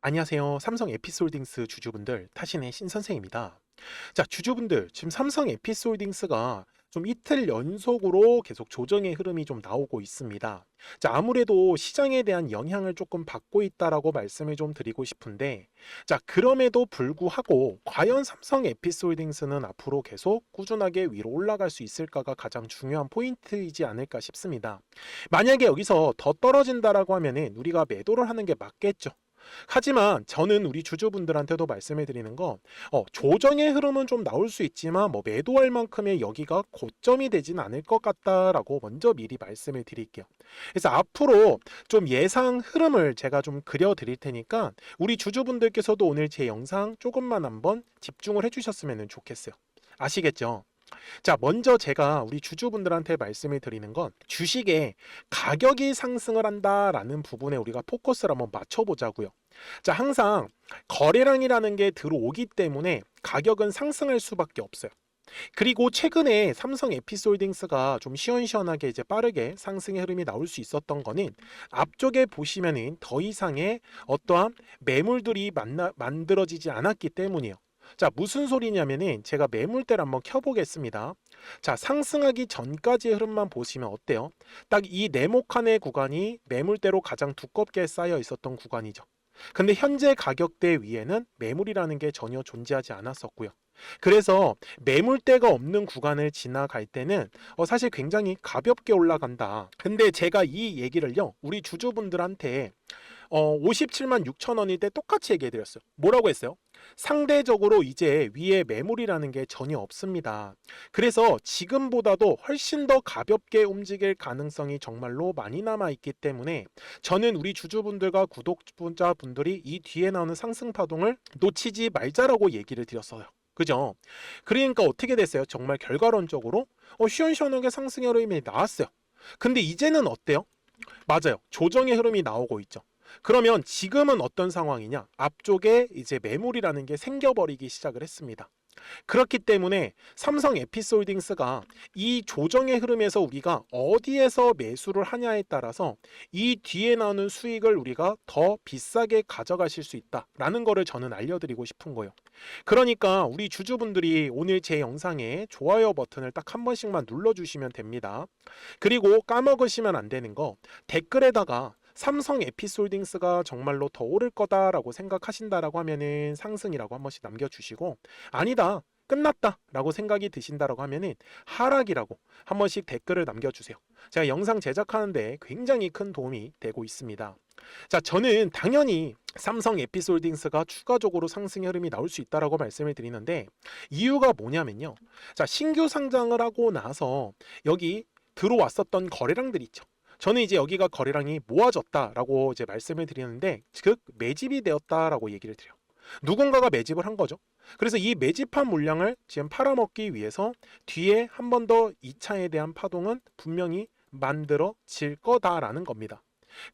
안녕하세요. 삼성 에피솔딩스 주주분들, 타신의 신선생입니다. 자, 주주분들, 지금 삼성 에피솔딩스가 좀 이틀 연속으로 계속 조정의 흐름이 좀 나오고 있습니다. 자, 아무래도 시장에 대한 영향을 조금 받고 있다라고 말씀을 좀 드리고 싶은데, 자, 그럼에도 불구하고 과연 삼성 에피솔딩스는 앞으로 계속 꾸준하게 위로 올라갈 수 있을까가 가장 중요한 포인트이지 않을까 싶습니다. 만약에 여기서 더 떨어진다라고 하면은 우리가 매도를 하는 게 맞겠죠. 하지만 저는 우리 주주분들한테도 말씀해 드리는 건 조정의 흐름은 좀 나올 수 있지만 뭐 매도할 만큼의 여기가 고점이 되진 않을 것 같다라고 먼저 미리 말씀을 드릴게요. 그래서 앞으로 좀 예상 흐름을 제가 좀 그려 드릴 테니까 우리 주주분들께서도 오늘 제 영상 조금만 한번 집중을 해 주셨으면 좋겠어요. 아시겠죠? 자, 먼저 제가 우리 주주분들한테 말씀을 드리는 건 주식에 가격이 상승을 한다라는 부분에 우리가 포커스를 한번 맞춰보자고요. 자, 항상 거래량이라는 게 들어오기 때문에 가격은 상승할 수밖에 없어요. 그리고 최근에 삼성 에피솔딩스가 좀 시원시원하게 이제 빠르게 상승의 흐름이 나올 수 있었던 거는 앞쪽에 보시면은 더 이상의 어떠한 매물들이 만들어지지 않았기 때문이에요. 자, 무슨 소리냐면은 제가 매물대를 한번 켜보겠습니다. 자, 상승하기 전까지의 흐름만 보시면 어때요? 딱 이 네모칸의 구간이 매물대로 가장 두껍게 쌓여 있었던 구간이죠. 근데 현재 가격대 위에는 매물이라는 게 전혀 존재하지 않았었고요. 그래서 매물대가 없는 구간을 지나갈 때는 사실 굉장히 가볍게 올라간다. 근데 제가 이 얘기를요, 우리 주주분들한테 57만 6천 원일 때 똑같이 얘기해 드렸어요. 뭐라고 했어요? 상대적으로 이제 위에 매물이라는 게 전혀 없습니다. 그래서 지금보다도 훨씬 더 가볍게 움직일 가능성이 정말로 많이 남아 있기 때문에 저는 우리 주주분들과 구독자분들이 이 뒤에 나오는 상승 파동을 놓치지 말자라고 얘기를 드렸어요. 그죠? 그러니까 어떻게 됐어요? 정말 결과론적으로 시원시원하게 상승의 흐름이 나왔어요. 근데 이제는 어때요? 맞아요. 조정의 흐름이 나오고 있죠. 그러면 지금은 어떤 상황이냐? 앞쪽에 이제 매물이라는 게 생겨버리기 시작을 했습니다. 그렇기 때문에 삼성 에피솔딩스가 이 조정의 흐름에서 우리가 어디에서 매수를 하냐에 따라서 이 뒤에 나오는 수익을 우리가 더 비싸게 가져가실 수 있다라는 거를 저는 알려드리고 싶은 거예요. 그러니까 우리 주주분들이 오늘 제 영상에 좋아요 버튼을 딱 한 번씩만 눌러주시면 됩니다. 그리고 까먹으시면 안 되는 거 댓글에다가 삼성 에피솔딩스가 정말로 더 오를 거다라고 생각하신다라고 하면은 상승이라고 한 번씩 남겨주시고, 아니다, 끝났다 라고 생각이 드신다라고 하면은 하락이라고 한 번씩 댓글을 남겨주세요. 제가 영상 제작하는데 굉장히 큰 도움이 되고 있습니다. 자, 저는 당연히 삼성 에피솔딩스가 추가적으로 상승의 흐름이 나올 수 있다라고 말씀을 드리는데, 이유가 뭐냐면요, 자, 신규 상장을 하고 나서 여기 들어왔었던 거래량들 있죠. 저는 이제 여기가 거래량이 모아졌다라고 이제 말씀을 드리는데, 즉 매집이 되었다라고 얘기를 드려요. 누군가가 매집을 한 거죠. 그래서 이 매집한 물량을 지금 팔아먹기 위해서 뒤에 한 번 더 2차에 대한 파동은 분명히 만들어질 거다라는 겁니다.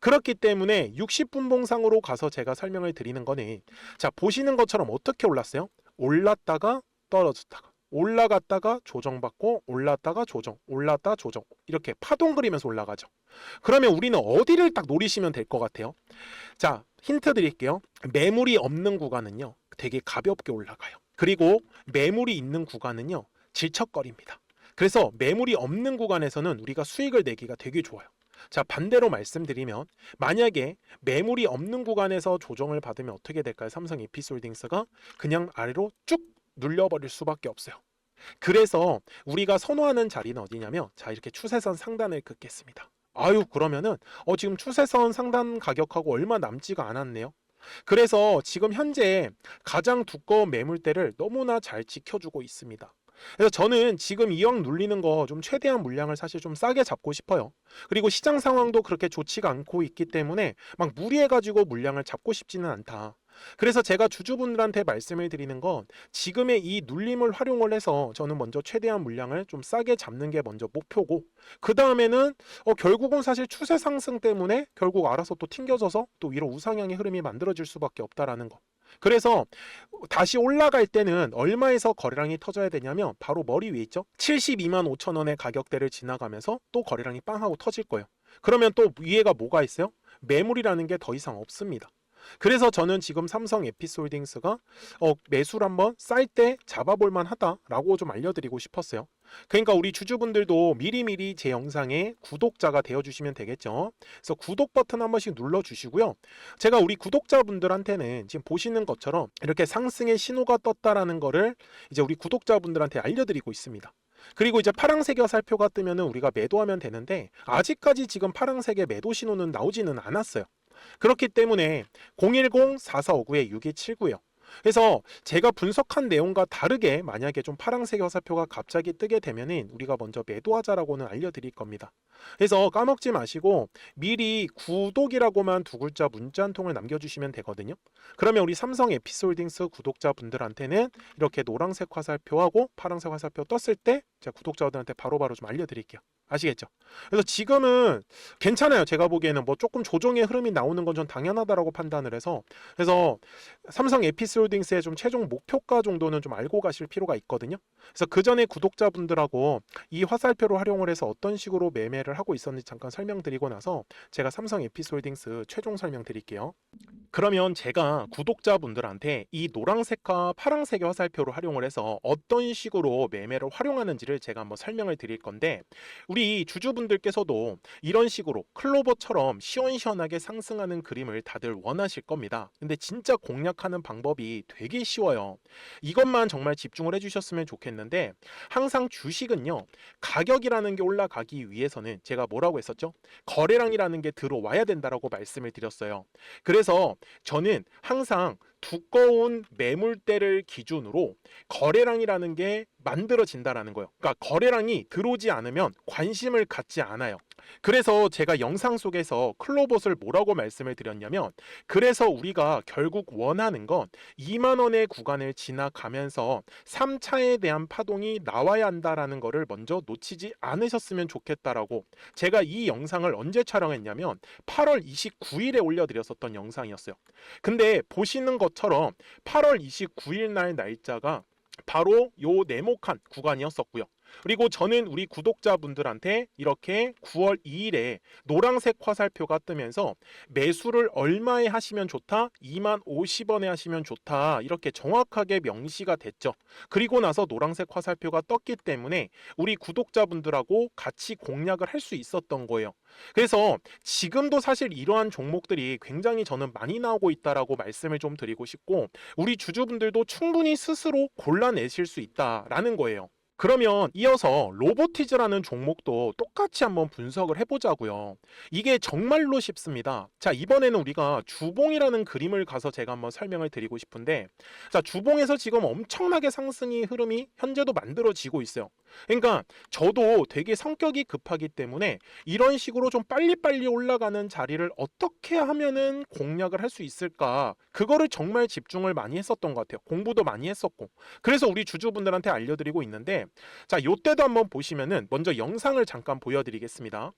그렇기 때문에 60분봉상으로 가서 제가 설명을 드리는 거는, 자, 보시는 것처럼 어떻게 올랐어요? 올랐다가 떨어졌다가 올라갔다가 조정받고 올랐다가 조정, 올랐다 조정, 이렇게 파동 그리면서 올라가죠. 그러면 우리는 어디를 딱 노리시면 될 것 같아요? 자, 힌트 드릴게요. 매물이 없는 구간은요, 되게 가볍게 올라가요. 그리고 매물이 있는 구간은요, 질척거립니다. 그래서 매물이 없는 구간에서는 우리가 수익을 내기가 되게 좋아요. 자, 반대로 말씀드리면 만약에 매물이 없는 구간에서 조정을 받으면 어떻게 될까요? 삼성 에피솔딩스가 그냥 아래로 쭉 눌려버릴 수밖에 없어요. 그래서 우리가 선호하는 자리는 어디냐면, 자, 이렇게 추세선 상단을 긋겠습니다. 아유, 그러면은 지금 추세선 상단 가격하고 얼마 남지가 않았네요. 그래서 지금 현재 가장 두꺼운 매물대를 너무나 잘 지켜주고 있습니다. 그래서 저는 지금 이왕 눌리는 거 좀 최대한 물량을 사실 좀 싸게 잡고 싶어요. 그리고 시장 상황도 그렇게 좋지가 않고 있기 때문에 막 무리해가지고 물량을 잡고 싶지는 않다. 그래서 제가 주주분들한테 말씀을 드리는 건, 지금의 이 눌림을 활용을 해서 저는 먼저 최대한 물량을 좀 싸게 잡는 게 먼저 목표고, 그 다음에는 결국은 사실 추세 상승 때문에 결국 알아서 또 튕겨져서 또 위로 우상향의 흐름이 만들어질 수밖에 없다라는 거. 그래서 다시 올라갈 때는 얼마에서 거래량이 터져야 되냐면 바로 머리 위에 있죠. 72만 5천 원의 가격대를 지나가면서 또 거래량이 빵 하고 터질 거예요. 그러면 또 위에가 뭐가 있어요? 매물이라는 게 더 이상 없습니다. 그래서 저는 지금 삼성 에피솔딩스가 매수를 한번 쌀 때 잡아볼 만하다라고 좀 알려드리고 싶었어요. 그러니까 우리 주주분들도 미리미리 제 영상에 구독자가 되어주시면 되겠죠. 그래서 구독 버튼 한 번씩 눌러주시고요. 제가 우리 구독자분들한테는 지금 보시는 것처럼 이렇게 상승의 신호가 떴다라는 거를 이제 우리 구독자분들한테 알려드리고 있습니다. 그리고 이제 파란색의 화살표가 뜨면은 우리가 매도하면 되는데 아직까지 지금 파란색의 매도 신호는 나오지는 않았어요. 그렇기 때문에 010-4459-6279요. 그래서 제가 분석한 내용과 다르게 만약에 좀 파란색 화살표가 갑자기 뜨게 되면은 우리가 먼저 매도하자라고는 알려드릴 겁니다. 그래서 까먹지 마시고 미리 구독이라고만 두 글자 문자 한 통을 남겨주시면 되거든요. 그러면 우리 삼성 에피솔딩스 구독자분들한테는 이렇게 노란색 화살표하고 파란색 화살표 떴을 때 제가 구독자분들한테 바로바로 좀 알려드릴게요. 아시겠죠? 그래서 지금은 괜찮아요. 제가 보기에는 뭐 조금 조정의 흐름이 나오는 건 전 당연하다라고 판단을 해서, 그래서 삼성 에피솔딩스의 좀 최종 목표가 정도는 좀 알고 가실 필요가 있거든요. 그래서 그 전에 구독자분들하고 이 화살표를 활용을 해서 어떤 식으로 매매를 하고 있었는지 잠깐 설명드리고 나서 제가 삼성 에피솔딩스 최종 설명드릴게요. 그러면 제가 구독자분들한테 이 노란색과 파란색의 화살표를 활용을 해서 어떤 식으로 매매를 활용하는지를 제가 한번 설명을 드릴 건데, 우리 주주분들께서도 이런 식으로 클로버처럼 시원시원하게 상승하는 그림을 다들 원하실 겁니다. 근데 진짜 공략하는 방법이 되게 쉬워요. 이것만 정말 집중을 해주셨으면 좋겠는데, 항상 주식은요, 가격이라는 게 올라가기 위해서는 제가 뭐라고 했었죠? 거래량이라는 게 들어와야 된다라고 말씀을 드렸어요. 그래서 저는 항상 두꺼운 매물대를 기준으로 거래량이라는 게 만들어진다라는 거예요. 그러니까 거래량이 들어오지 않으면 관심을 갖지 않아요. 그래서 제가 영상 속에서 클로봇을 뭐라고 말씀을 드렸냐면, 그래서 우리가 결국 원하는 건 2만 원의 구간을 지나가면서 3차에 대한 파동이 나와야 한다라는 거를 먼저 놓치지 않으셨으면 좋겠다라고, 제가 이 영상을 언제 촬영했냐면 8월 29일에 올려드렸었던 영상이었어요. 근데 보시는 것처럼 8월 29일 날 날짜가 바로 요 네모칸 구간이었었고요. 그리고 저는 우리 구독자분들한테 이렇게 9월 2일에 노란색 화살표가 뜨면서 매수를 얼마에 하시면 좋다? 2만 50원에 하시면 좋다. 이렇게 정확하게 명시가 됐죠. 그리고 나서 노란색 화살표가 떴기 때문에 우리 구독자분들하고 같이 공략을 할 수 있었던 거예요. 그래서 지금도 사실 이러한 종목들이 굉장히 저는 많이 나오고 있다라고 말씀을 좀 드리고 싶고, 우리 주주분들도 충분히 스스로 골라내실 수 있다라는 거예요. 그러면 이어서 로보티즈라는 종목도 똑같이 한번 분석을 해보자고요. 이게 정말로 쉽습니다. 자, 이번에는 우리가 주봉이라는 그림을 가서 제가 한번 설명을 드리고 싶은데, 자, 주봉에서 지금 엄청나게 상승의 흐름이 현재도 만들어지고 있어요. 그러니까 저도 되게 성격이 급하기 때문에 이런 식으로 좀 빨리빨리 올라가는 자리를 어떻게 하면은 공략을 할 수 있을까, 그거를 정말 집중을 많이 했었던 것 같아요. 공부도 많이 했었고. 그래서 우리 주주분들한테 알려드리고 있는데, 자, 요때도 한번 보시면은 먼저 영상을 잠깐 보여드리겠습니다.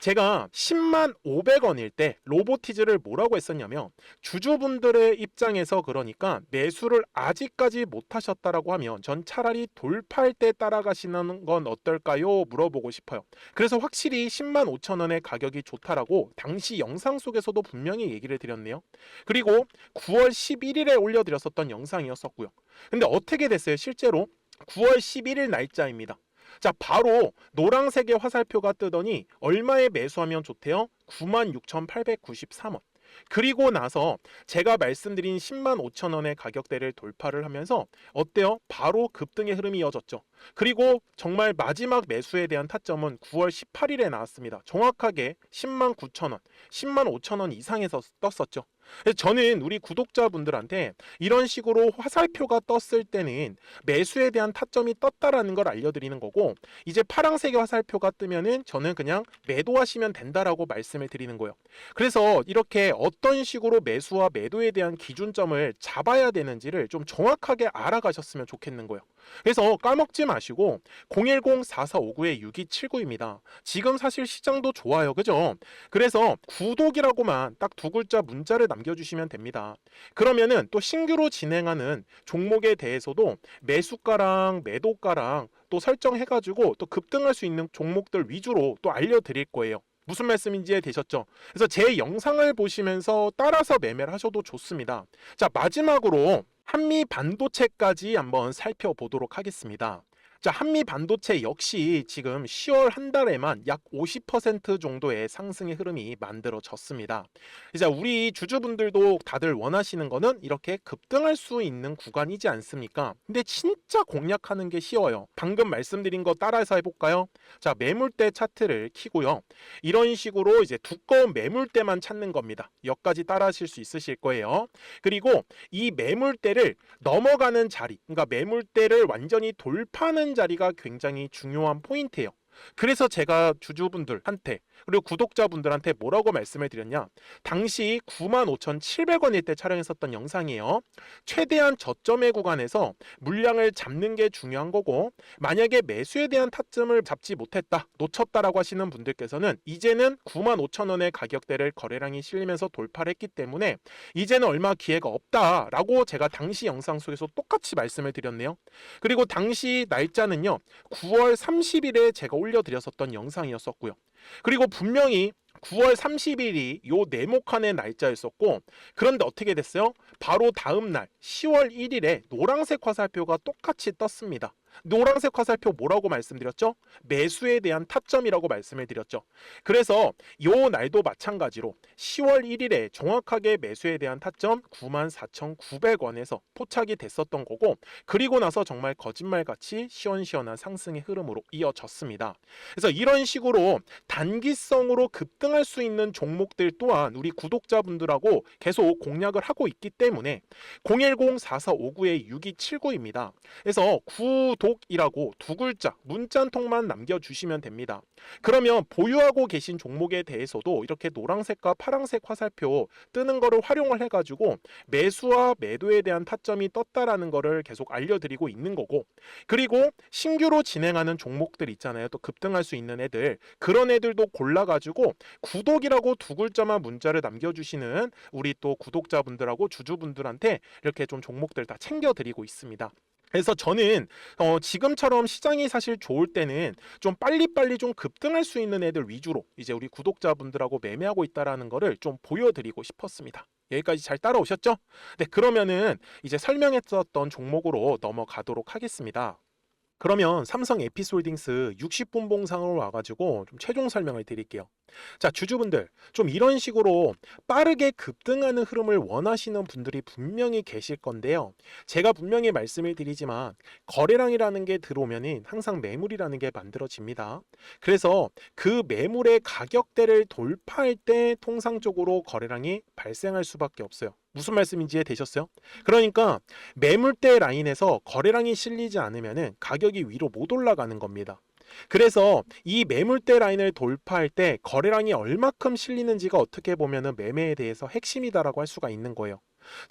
제가 10만 500원일 때 로보티즈를 뭐라고 했었냐면, 주주분들의 입장에서 그러니까 매수를 아직까지 못 하셨다라고 하면 전 차라리 돌파할 때 따라가시는 건 어떨까요? 물어보고 싶어요. 그래서 확실히 10만 5천 원의 가격이 좋다라고 당시 영상 속에서도 분명히 얘기를 드렸네요. 그리고 9월 11일에 올려드렸었던 영상이었었고요. 근데 어떻게 됐어요? 실제로 9월 11일 날짜입니다. 자, 바로 노란색의 화살표가 뜨더니 얼마에 매수하면 좋대요? 96,893원. 그리고 나서 제가 말씀드린 10만 5천 원의 가격대를 돌파를 하면서 어때요? 바로 급등의 흐름이 이어졌죠. 그리고 정말 마지막 매수에 대한 타점은 9월 18일에 나왔습니다. 정확하게 10만 9천 원, 10만 5천 원 이상에서 떴었죠. 그래서 저는 우리 구독자분들한테 이런 식으로 화살표가 떴을 때는 매수에 대한 타점이 떴다라는 걸 알려드리는 거고, 이제 파란색의 화살표가 뜨면은 저는 그냥 매도하시면 된다라고 말씀을 드리는 거예요. 그래서 이렇게 어떤 식으로 매수와 매도에 대한 기준점을 잡아야 되는지를 좀 정확하게 알아가셨으면 좋겠는 거예요. 그래서 까먹지 마시고 010-4459-6279입니다. 지금 사실 시장도 좋아요. 그죠? 그래서 구독이라고만 딱 두 글자 문자를 남겨주시면 됩니다. 그러면은 또 신규로 진행하는 종목에 대해서도 매수가랑 매도가랑 또 설정해가지고 또 급등할 수 있는 종목들 위주로 또 알려드릴 거예요. 무슨 말씀인지 되셨죠? 그래서 제 영상을 보시면서 따라서 매매를 하셔도 좋습니다. 자, 마지막으로 한미 반도체까지 한번 살펴보도록 하겠습니다. 자, 한미 반도체 역시 지금 10월 한 달에만 약 50% 정도의 상승의 흐름이 만들어졌습니다. 이제 우리 주주분들도 다들 원하시는 거는 이렇게 급등할 수 있는 구간이지 않습니까? 근데 진짜 공략하는 게 쉬워요. 방금 말씀드린 거 따라서 해볼까요? 자, 매물대 차트를 키고요. 이런 식으로 이제 두꺼운 매물대만 찾는 겁니다. 여기까지 따라 하실 수 있으실 거예요. 그리고 이 매물대를 넘어가는 자리, 그러니까 매물대를 완전히 돌파하는 자리가 굉장히 중요한 포인트예요. 그래서 제가 주주분들한테 그리고 구독자분들한테 뭐라고 말씀을 드렸냐, 당시 95,700원일 때 촬영했었던 영상이에요. 최대한 저점의 구간에서 물량을 잡는 게 중요한 거고, 만약에 매수에 대한 타점을 잡지 못했다, 놓쳤다라고 하시는 분들께서는 이제는 95,000원의 가격대를 거래량이 실리면서 돌파를 했기 때문에 이제는 얼마 기회가 없다라고 제가 당시 영상 속에서 똑같이 말씀을 드렸네요. 그리고 당시 날짜는요, 9월 30일에 제가 올려드렸었던 영상이었었고요. 그리고 분명히 9월 30일이 요 네모칸의 날짜였었고, 그런데 어떻게 됐어요? 바로 다음 날 10월 1일에 노란색 화살표가 똑같이 떴습니다. 노란색 화살표 뭐라고 말씀드렸죠? 매수에 대한 타점이라고 말씀을 드렸죠. 그래서 요 날도 마찬가지로 10월 1일에 정확하게 매수에 대한 타점 94,900원에서 포착이 됐었던 거고, 그리고 나서 정말 거짓말같이 시원시원한 상승의 흐름으로 이어졌습니다. 그래서 이런 식으로 단기성으로 급등할 수 있는 종목들 또한 우리 구독자분들하고 계속 공략을 하고 있기 때문에 010-4459-6279입니다. 그래서 구독이라고 두 글자 문자 한 통만 남겨주시면 됩니다. 그러면 보유하고 계신 종목에 대해서도 이렇게 노란색과 파란색 화살표 뜨는 거를 활용을 해가지고 매수와 매도에 대한 타점이 떴다라는 거를 계속 알려드리고 있는 거고, 그리고 신규로 진행하는 종목들 있잖아요. 또 급등할 수 있는 애들, 그런 애들도 골라가지고 구독이라고 두 글자만 문자를 남겨주시는 우리 또 구독자분들하고 주주분들한테 이렇게 좀 종목들 다 챙겨드리고 있습니다. 그래서 저는 지금처럼 시장이 사실 좋을 때는 좀 빨리빨리 좀 급등할 수 있는 애들 위주로 이제 우리 구독자분들하고 매매하고 있다라는 거를 좀 보여드리고 싶었습니다. 여기까지 잘 따라오셨죠? 네, 그러면은 이제 설명했었던 종목으로 넘어가도록 하겠습니다. 그러면 삼성 에피솔딩스 60분 봉상으로 와가지고 좀 최종 설명을 드릴게요. 자, 주주분들, 좀 이런 식으로 빠르게 급등하는 흐름을 원하시는 분들이 분명히 계실 건데요. 제가 분명히 말씀을 드리지만 거래량이라는 게 들어오면은 항상 매물이라는 게 만들어집니다. 그래서 그 매물의 가격대를 돌파할 때 통상적으로 거래량이 발생할 수밖에 없어요. 무슨 말씀인지 되셨어요? 그러니까 매물대 라인에서 거래량이 실리지 않으면은 가격이 위로 못 올라가는 겁니다. 그래서 이 매물대 라인을 돌파할 때 거래량이 얼마큼 실리는지가 어떻게 보면은 매매에 대해서 핵심이다라고 할 수가 있는 거예요.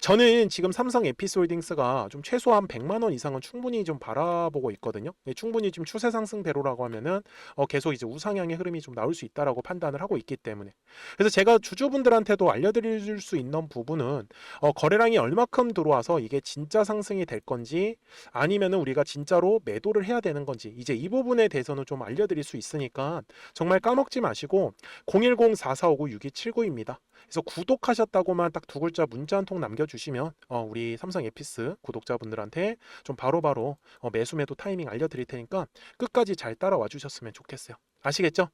저는 지금 삼성 에피솔딩스가 좀 최소한 100만 원 이상은 충분히 좀 바라보고 있거든요. 충분히 좀 추세 상승대로라고 하면은 계속 이제 우상향의 흐름이 좀 나올 수 있다라고 판단을 하고 있기 때문에, 그래서 제가 주주분들한테도 알려드릴 수 있는 부분은 거래량이 얼마큼 들어와서 이게 진짜 상승이 될 건지 아니면은 우리가 진짜로 매도를 해야 되는 건지, 이제 이 부분에 대해서는 좀 알려드릴 수 있으니까 정말 까먹지 마시고 010-4459-6279입니다. 그래서 구독하셨다고만 딱 두 글자 문자 한 통 남겨주시면 우리 삼성 에피스 구독자분들한테 좀 바로바로 매수 매도 타이밍 알려드릴 테니까 끝까지 잘 따라와 주셨으면 좋겠어요. 아시겠죠?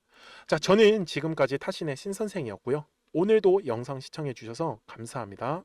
자, 저는 지금까지 타신의 신선생이었고요. 오늘도 영상 시청해 주셔서 감사합니다.